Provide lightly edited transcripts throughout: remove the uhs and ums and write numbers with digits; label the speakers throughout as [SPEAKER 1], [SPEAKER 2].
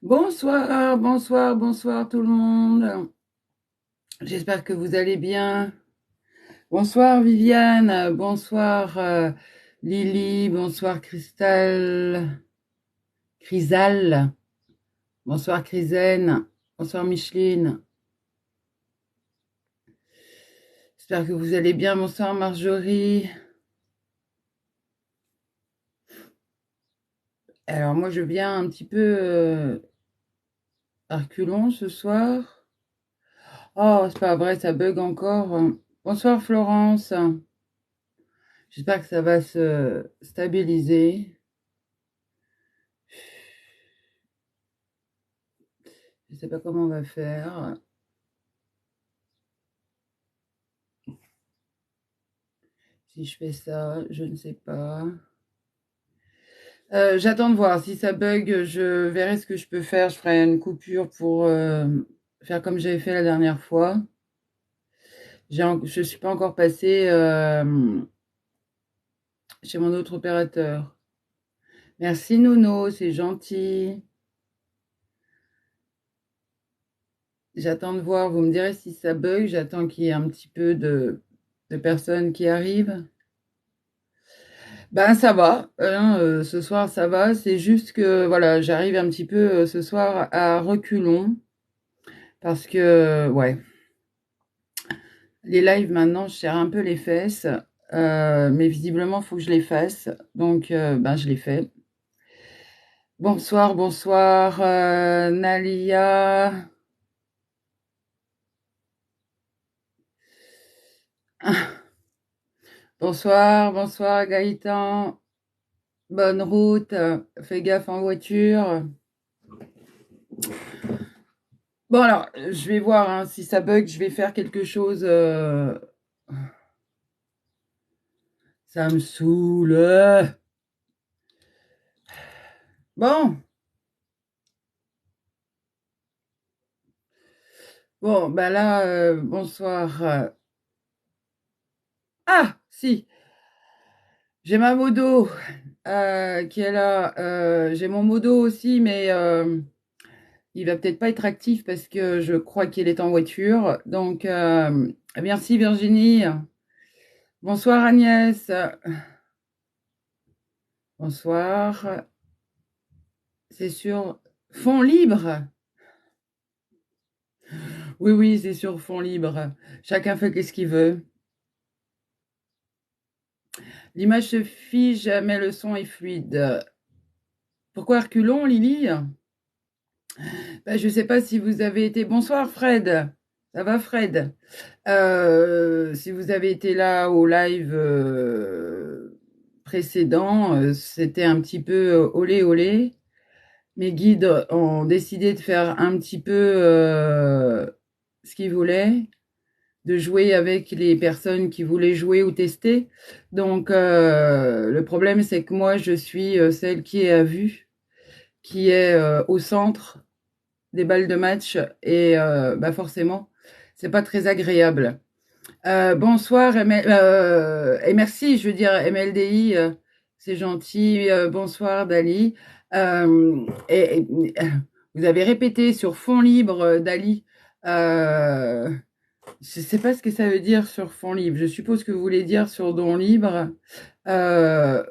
[SPEAKER 1] Bonsoir, bonsoir, bonsoir tout le monde. J'espère que vous allez bien. Bonsoir Viviane, bonsoir Lily, bonsoir Chrysal, bonsoir Chrysen, bonsoir Micheline. J'espère que vous allez bien. Bonsoir Marjorie. Alors moi je viens un petit peu à reculons ce soir. Oh, c'est pas vrai, ça bug encore. Bonsoir Florence. J'espère que ça va se stabiliser. Je ne sais pas comment on va faire. Si je fais ça, je ne sais pas. J'attends de voir. Si ça bug, je verrai ce que je peux faire. Je ferai une coupure pour faire comme j'avais fait la dernière fois. Je ne suis pas encore passée chez mon autre opérateur. Merci Nono, c'est gentil. J'attends de voir. Vous me direz si ça bug. J'attends qu'il y ait un petit peu de personnes qui arrivent. Ben ça va, hein, ce soir ça va, c'est juste que voilà, j'arrive un petit peu ce soir à reculons parce que ouais, les lives maintenant, je serre un peu les fesses, mais visiblement il faut que je les fasse, donc ben je les fais. Bonsoir, bonsoir Nalia. Bonsoir, bonsoir Gaëtan. Bonne route, fais gaffe en voiture. Bon alors, je vais voir hein, si ça bug, je vais faire quelque chose. Ça me saoule. Bon, bon, bah là, bonsoir. Ah, si, j'ai ma modo qui est là. J'ai mon modo aussi, mais il va peut-être pas être actif parce que je crois qu'il est en voiture. Donc, merci Virginie. Bonsoir Agnès. Bonsoir. C'est sur fond libre. Oui, oui, c'est sur fond libre. Chacun fait ce qu'il veut. L'image se fige, mais le son est fluide. Pourquoi reculons, Lily? Ben, je ne sais pas si vous avez été... Bonsoir Fred, ça va Fred? Si vous avez été là au live précédent, c'était un petit peu olé olé. Mes guides ont décidé de faire un petit peu ce qu'ils voulaient, de jouer avec les personnes qui voulaient jouer ou tester. Donc le problème c'est que moi je suis celle qui est à vue, qui est au centre des balles de match et bah forcément, c'est pas très agréable. Bonsoir et merci, je veux dire MLDI, c'est gentil. Bonsoir Dali. Vous avez répété sur fond libre, Dali. Euh, je sais pas ce que ça veut dire sur fond libre. Je suppose que vous voulez dire sur don libre.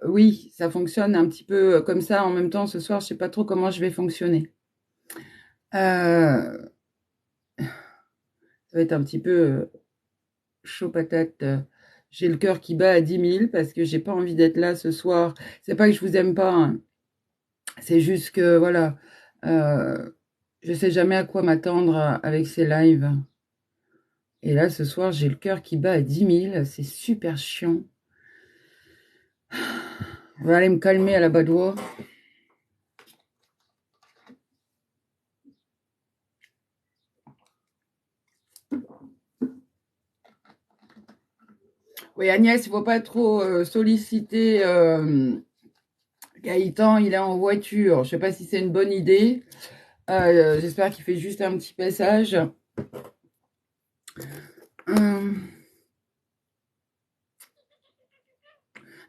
[SPEAKER 1] Oui, ça fonctionne un petit peu comme ça. En même temps, ce soir, je sais pas trop comment je vais fonctionner. Euh, Ça va être un petit peu chaud patate. J'ai le cœur qui bat à 10 000 parce que j'ai pas envie d'être là ce soir. C'est pas que je vous aime pas, hein. C'est juste que voilà, euh, je sais jamais à quoi m'attendre avec ces lives. Et là, ce soir, j'ai le cœur qui bat à 10 000. C'est super chiant. Je vais aller me calmer à la Badois. Oui, Agnès, il faut pas trop solliciter Gaëtan. Il est en voiture. Je sais pas si c'est une bonne idée. J'espère qu'il fait juste un petit passage. Hum,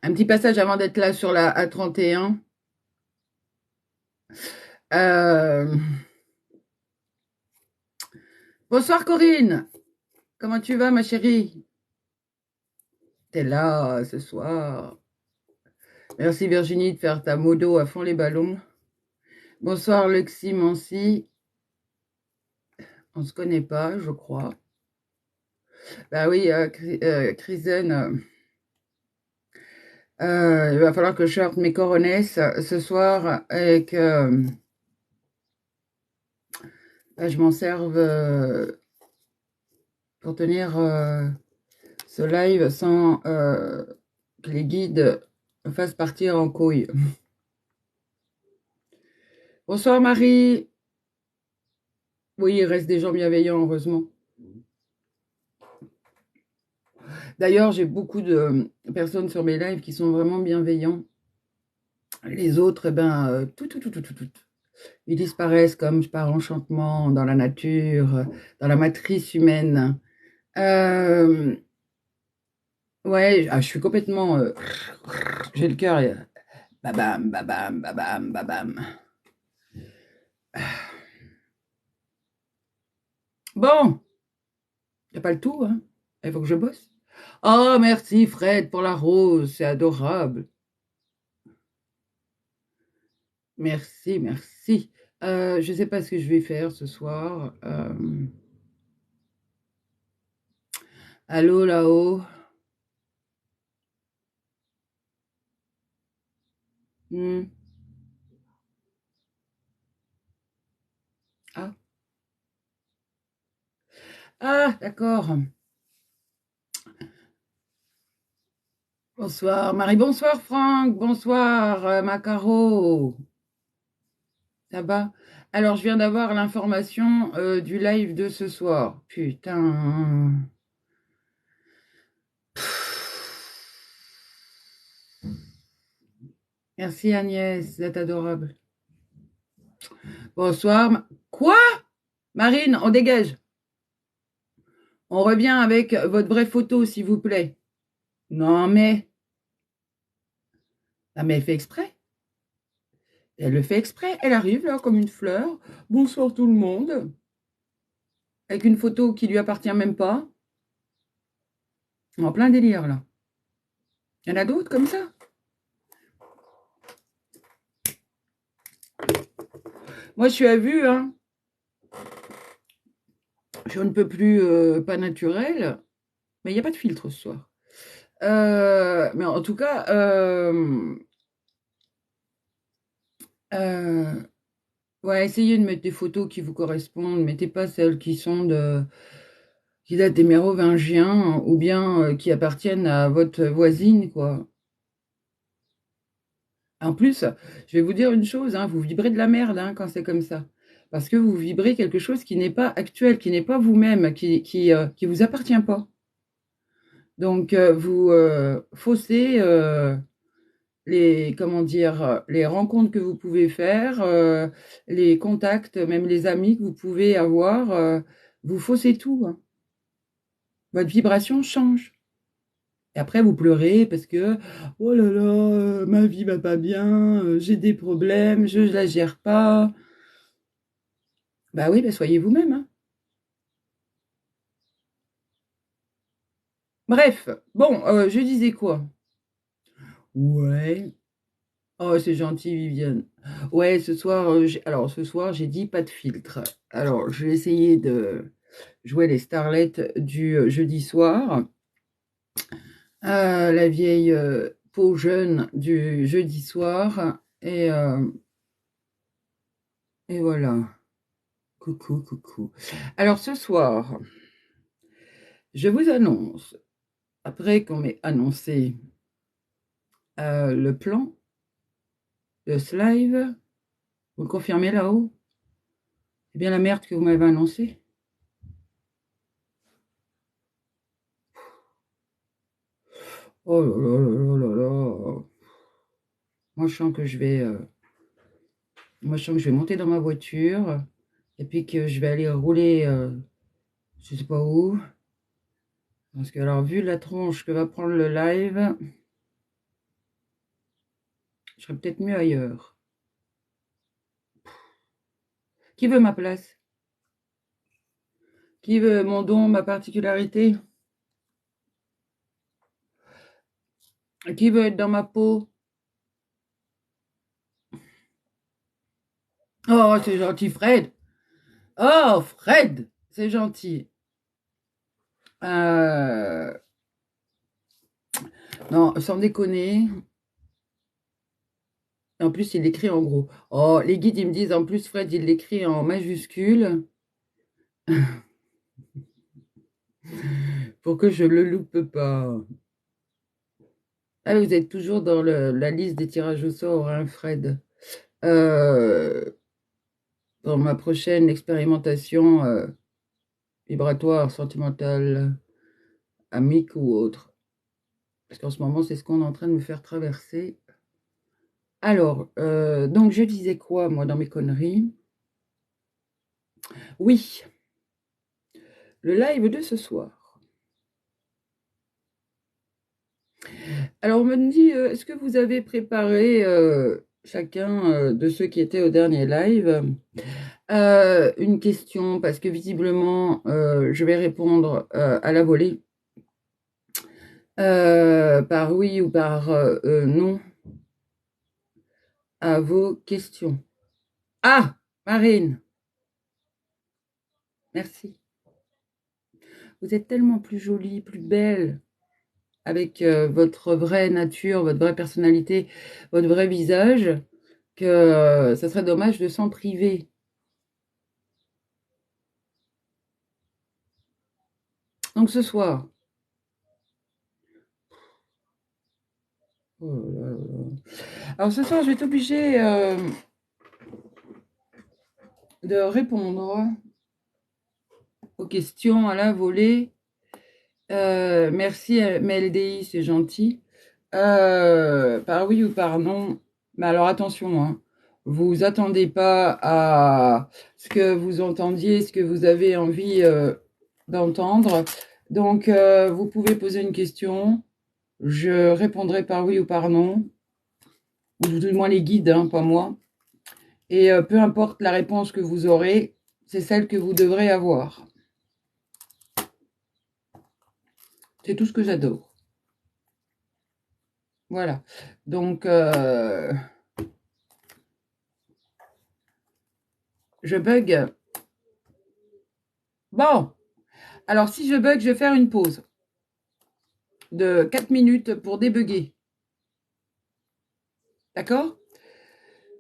[SPEAKER 1] un petit passage avant d'être là sur la A31. Euh, Bonsoir Corinne, comment tu vas ma chérie? T'es là ce soir. Merci Virginie de faire ta modo à fond les ballons. Bonsoir Lexi Mancy. On se connaît pas, je crois. Bah oui, Krisen, il va falloir que je sorte mes coronesses ce soir et que je m'en serve pour tenir ce live sans que les guides me fassent partir en couille. Bonsoir Marie. Oui, il reste des gens bienveillants, heureusement. D'ailleurs, j'ai beaucoup de personnes sur mes lives qui sont vraiment bienveillants. Les autres, eh ben, tout. Ils disparaissent comme par enchantement dans la nature, dans la matrice humaine. Euh, ouais, je suis complètement. J'ai le cœur. Babam, babam, babam, babam. Bon, y a pas le tout, hein. Il faut que je bosse. Oh, merci Fred pour la rose, c'est adorable. Merci, merci. Je ne sais pas ce que je vais faire ce soir. Allô là-haut. Hmm. Ah, ah d'accord. Bonsoir Marie, bonsoir Franck, bonsoir Macaro. Ça va? Alors, je viens d'avoir l'information du live de ce soir. Putain. Merci Agnès, vous êtes adorable. Bonsoir. Quoi? Marine, on dégage. On revient avec votre vraie photo, s'il vous plaît. Non, mais. Ah, mais elle fait exprès. Elle le fait exprès. Elle arrive là comme une fleur. Bonsoir tout le monde. Avec une photo qui lui appartient même pas. En plein délire là. Il y en a d'autres comme ça. Moi, je suis à vue, hein. Je ne peux plus pas naturel. Mais il n'y a pas de filtre ce soir. Mais en tout cas, ouais, essayez de mettre des photos qui vous correspondent. Mettez pas celles qui datent des mérovingiens ou bien qui appartiennent à votre voisine, quoi. En plus, je vais vous dire une chose, hein, vous vibrez de la merde hein, quand c'est comme ça. Parce que vous vibrez quelque chose qui n'est pas actuel, qui n'est pas vous-même, qui vous appartient pas. Donc, vous faussez comment dire, les rencontres que vous pouvez faire, les contacts, même les amis que vous pouvez avoir, vous faussez tout, hein. Votre vibration change. Et après, vous pleurez parce que, oh là là, ma vie va pas bien, j'ai des problèmes, je la gère pas. Bah oui, bah soyez vous-même, hein. Bref, bon, je disais quoi? Ouais. Oh, c'est gentil, Viviane. Ouais, ce soir, alors ce soir, j'ai dit pas de filtre. Alors, je vais essayer de jouer les starlettes du jeudi soir. La vieille peau jeune du jeudi soir. Et voilà. Coucou, coucou. Alors, ce soir, je vous annonce, après qu'on m'ait annoncé le plan de ce live, vous le confirmez là-haut? C'est bien la merde que vous m'avez annoncée? Oh là là là là là là. Moi, je sens que je vais, moi, je sens que je vais monter dans ma voiture et puis que je vais aller rouler, je sais pas où. Parce que, alors, vu la tronche que va prendre le live, je serais peut-être mieux ailleurs. Qui veut ma place? Qui veut mon don, ma particularité? Qui veut être dans ma peau? Oh, c'est gentil, Fred. Oh, Fred, c'est gentil. Non, sans déconner. En plus, il l'écrit en gros. Oh, les guides, ils me disent, en plus, Fred, il l'écrit en majuscule pour que je le loupe pas. Ah, vous êtes toujours dans la liste des tirages au sort, hein, Fred. Euh, Dans ma prochaine expérimentation vibratoire, sentimentale, amique ou autre. Parce qu'en ce moment, c'est ce qu'on est en train de me faire traverser. Alors, donc je disais quoi, moi, dans mes conneries? Oui, le live de ce soir. Alors, on me dit, est-ce que vous avez préparé, chacun de ceux qui étaient au dernier live, une question? Parce que visiblement, je vais répondre à la volée, par oui ou par non, à vos questions. Ah, Marine, merci. Vous êtes tellement plus jolie, plus belle, avec votre vraie nature, votre vraie personnalité, votre vrai visage, que ça serait dommage de s'en priver. Donc ce soir, oh là là. Alors ce soir, je vais être obligée de répondre aux questions à la volée. Merci MLDI, c'est gentil. Par oui ou par non. Mais alors attention, hein, vous attendez pas à ce que vous entendiez, ce que vous avez envie d'entendre. Donc vous pouvez poser une question. Je répondrai par oui ou par non. Ou du moins les guides, hein, pas moi. Et peu importe la réponse que vous aurez, c'est celle que vous devrez avoir. C'est tout ce que j'adore. Voilà. Donc, je bug. Bon. Alors, si je bug, je vais faire une pause de 4 minutes pour débugger. D'accord?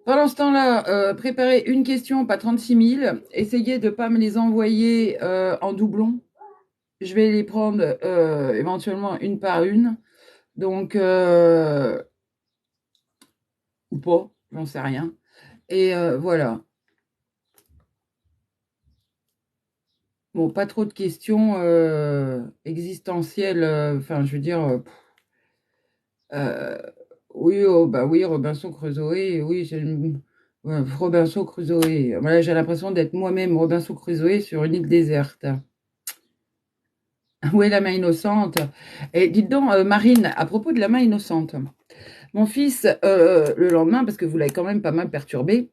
[SPEAKER 1] Pendant ce temps-là, préparez une question, pas 36 000. Essayez de ne pas me les envoyer en doublon. Je vais les prendre éventuellement une par une. Donc, ou pas, j'en sais rien. Et voilà. Bon, pas trop de questions existentielles. Enfin, je veux dire, oui, oh, bah oui, Robinson Crusoe, oui, ouais, Robinson Crusoe. Voilà, j'ai l'impression d'être moi-même Robinson Crusoe sur une île déserte. Où est la main innocente? Et dites donc, Marine, à propos de la main innocente, mon fils, le lendemain, parce que vous l'avez quand même pas mal perturbé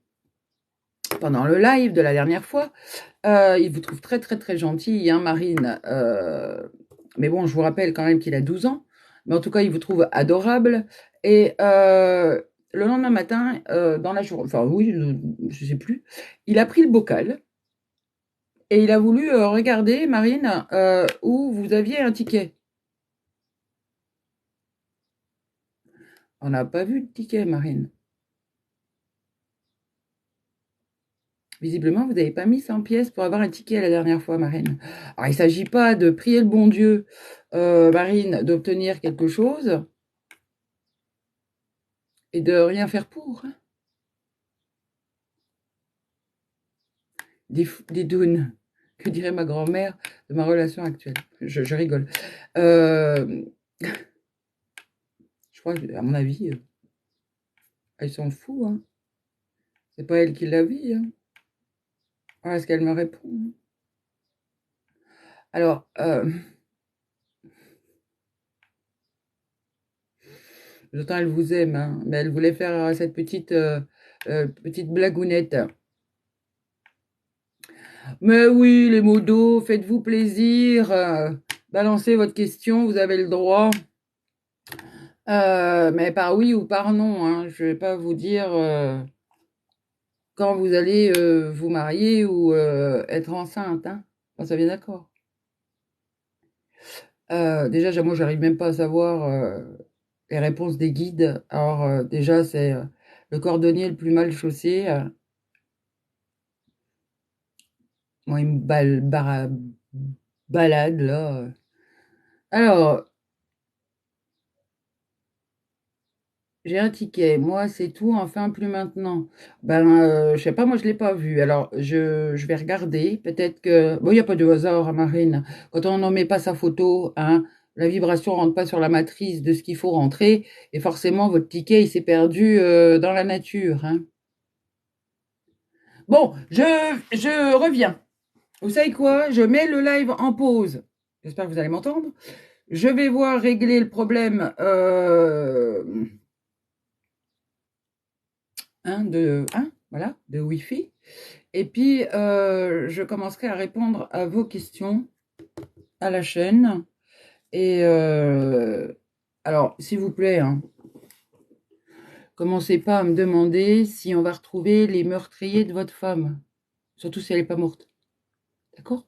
[SPEAKER 1] pendant le live de la dernière fois, il vous trouve très, très, très gentil, hein, Marine. Mais bon, je vous rappelle quand même qu'il a 12 ans. Mais en tout cas, il vous trouve adorable. Et le lendemain matin, dans la journée, enfin oui, je ne sais plus, il a pris le bocal et il a voulu regarder, Marine, où vous aviez un ticket. On n'a pas vu de ticket, Marine. Visiblement, vous n'avez pas mis 100 pièces pour avoir un ticket la dernière fois, Marine. Alors, il ne s'agit pas de prier le bon Dieu, Marine, d'obtenir quelque chose et de rien faire pour. Hein. Des dounes. Que dirait ma grand-mère de ma relation actuelle? Je rigole. Je crois que, à mon avis, elle s'en fout. Hein. C'est pas elle qui la vit. Hein. Voilà ce qu'elle me répond. Alors, j'entends, elle vous aime, hein, mais elle voulait faire cette petite blagounette. Mais oui, les modos, faites-vous plaisir. Balancez votre question, vous avez le droit. Mais par oui ou par non, hein. Je vais pas vous dire quand vous allez vous marier ou être enceinte, hein. On s'est bien d'accord. Déjà, moi, j'arrive même pas à savoir les réponses des guides. Alors, déjà, c'est le cordonnier le plus mal chaussé. Moi, il me balade, là. Alors, j'ai un ticket. Moi, c'est tout. Enfin, plus maintenant. Ben, je sais pas. Moi, je l'ai pas vu. Alors, je vais regarder. Peut-être que bon, il y a pas de hasard à Marine. Quand on n'en met pas sa photo, hein, la vibration rentre pas sur la matrice de ce qu'il faut rentrer, et forcément, votre ticket, il s'est perdu dans la nature, hein. Bon, je reviens. Vous savez quoi? Je mets le live en pause. J'espère que vous allez m'entendre. Je vais voir régler le problème voilà, de Wi-Fi. Et puis, je commencerai à répondre à vos questions à la chaîne. Et alors, s'il vous plaît, hein, commencez pas à me demander si on va retrouver les meurtriers de votre femme. Surtout si elle n'est pas morte. D'accord?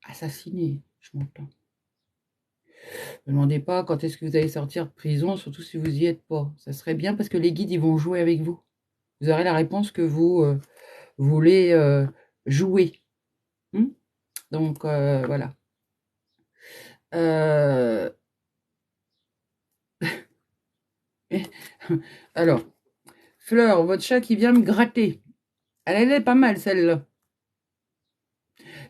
[SPEAKER 1] Assassinée, je m'entends. Ne me demandez pas quand est-ce que vous allez sortir de prison, surtout si vous y êtes pas. Ça serait bien parce que les guides, ils vont jouer avec vous. Vous aurez la réponse que vous voulez jouer. Hmm. Donc, voilà. Euh, Alors, Fleur, votre chat qui vient me gratter. Elle est pas mal, celle-là.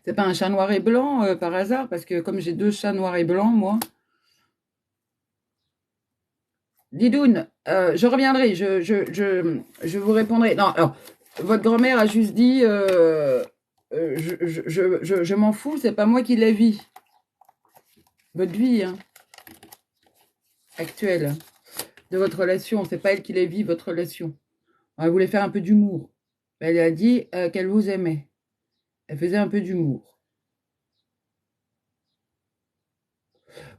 [SPEAKER 1] C'est pas un chat noir et blanc par hasard, parce que comme j'ai deux chats noirs et blancs, moi. Didoun, je reviendrai, je vous répondrai. Non, alors, votre grand-mère a juste dit je m'en fous, c'est pas moi qui la vis. Votre vie hein, actuelle, de votre relation, c'est pas elle qui la vit, votre relation. Elle voulait faire un peu d'humour. Elle a dit qu'elle vous aimait. Elle faisait un peu d'humour.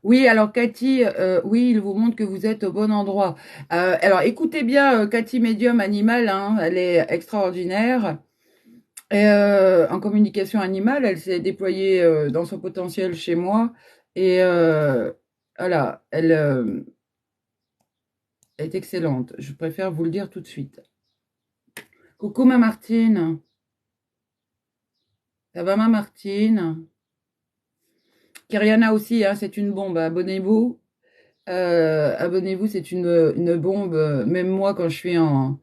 [SPEAKER 1] Oui, alors Cathy, oui, il vous montre que vous êtes au bon endroit. Alors écoutez bien Cathy Médium Animal, hein, elle est extraordinaire. Et en communication animale, elle s'est déployée dans son potentiel chez moi. Et voilà, elle est excellente. Je préfère vous le dire tout de suite. Coucou ma Martine. Ça va ma Martine? Kyriana aussi, hein, c'est une bombe. Abonnez-vous. Abonnez-vous, c'est une bombe. Même moi, quand je suis en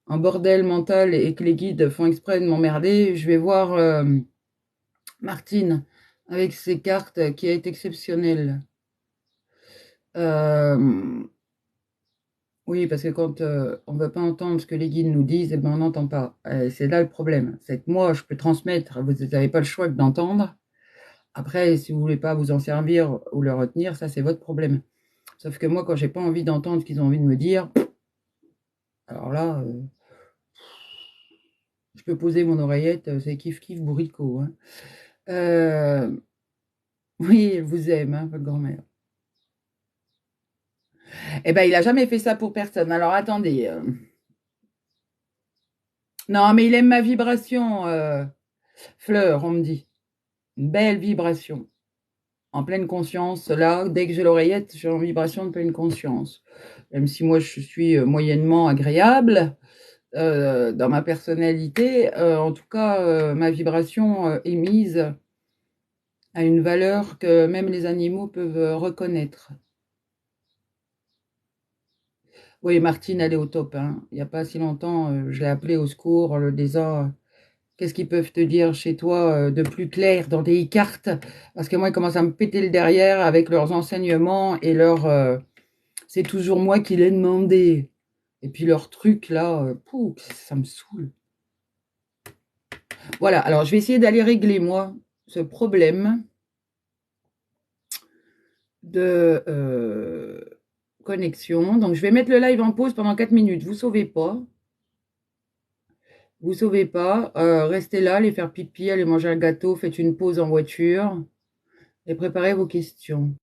[SPEAKER 1] bordel mental et que les guides font exprès de m'emmerder, je vais voir Martine avec ses cartes qui est exceptionnelle. Oui, parce que quand on ne veut pas entendre ce que les guides nous disent, eh ben, on n'entend pas. C'est là le problème. C'est que moi, je peux transmettre, vous n'avez pas le choix que d'entendre. Après, si vous voulez pas vous en servir ou le retenir, ça c'est votre problème. Sauf que moi, quand j'ai pas envie d'entendre ce qu'ils ont envie de me dire, alors là, je peux poser mon oreillette, c'est kiff kiff bourricot. Hein. Euh, oui, elle vous aime, hein, votre grand-mère. Eh ben, il a jamais fait ça pour personne. Alors attendez. Non, mais il aime ma vibration, Fleur, on me dit. Une belle vibration. En pleine conscience, là, dès que j'ai l'oreillette, je suis en vibration de pleine conscience. Même si moi, je suis moyennement agréable dans ma personnalité, en tout cas, ma vibration est mise à une valeur que même les animaux peuvent reconnaître. Oui, Martine, elle est au top. Hein. Il n'y a pas si longtemps, je l'ai appelée au secours en lui disant qu'est-ce qu'ils peuvent te dire chez toi de plus clair dans des cartes. Parce que moi, ils commencent à me péter le derrière avec leurs enseignements et leur... c'est toujours moi qui l'ai demandé. Et puis leur truc, là, ça me saoule. Voilà, alors je vais essayer d'aller régler, moi, ce problème de connexion. Donc, je vais mettre le live en pause pendant 4 minutes. Vous sauvez pas. Vous sauvez pas, restez là, allez faire pipi, allez manger un gâteau, faites une pause en voiture et préparez vos questions.